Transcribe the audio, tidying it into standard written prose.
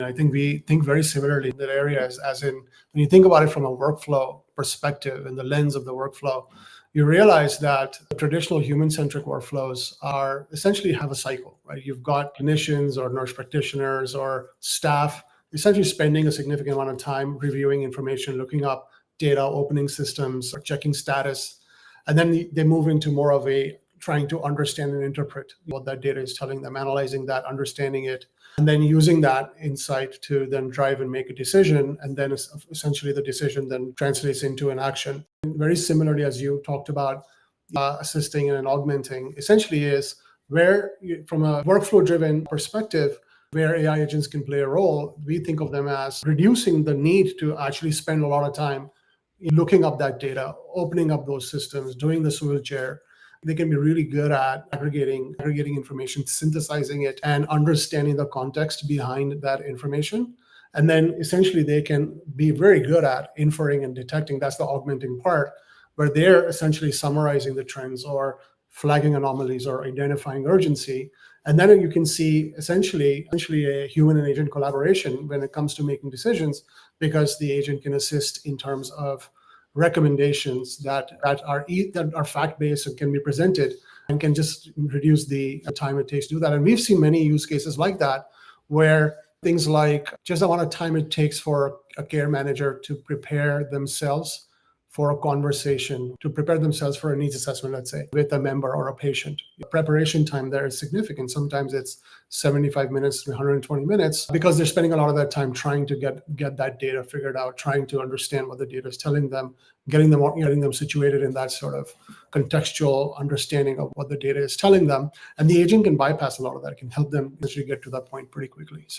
I think we think very similarly in that area, as in when you think about it from a workflow perspective and the lens of the workflow, you realize that the traditional human-centric workflows are essentially have a cycle, right? You've got clinicians or nurse practitioners or staff essentially spending a significant amount of time reviewing information, looking up data, opening systems, or checking status. And then they move into more of a trying to understand and interpret what that data is telling them, analyzing that, understanding it, and then using that insight to then drive and make a decision. And then essentially the decision then translates into an action. Very similarly, as you talked about, assisting and augmenting essentially is where, from a workflow-driven perspective, where AI agents can play a role, we think of them as reducing the need to actually spend a lot of time looking up that data, opening up those systems, doing the swivel chair. They can be really good at aggregating information, synthesizing it, and understanding the context behind that information. And then essentially they can be very good at inferring and detecting. That's the augmenting part, where they're essentially summarizing the trends or flagging anomalies or identifying urgency. And then you can see essentially a human and agent collaboration when it comes to making decisions, because the agent can assist in terms of recommendations that are fact-based and can be presented and can just reduce the time it takes to do that. And we've seen many use cases like that, where things like just the amount of time it takes for a care manager to prepare themselves for a conversation, to prepare themselves for a needs assessment, let's say, with a member or a patient. The preparation time there is significant. Sometimes it's 75 minutes to 120 minutes, because they're spending a lot of that time trying to get that data figured out, trying to understand what the data is telling them, getting them situated in that sort of contextual understanding of what the data is telling them. And the agent can bypass a lot of that. It can help them actually get to that point pretty quickly. So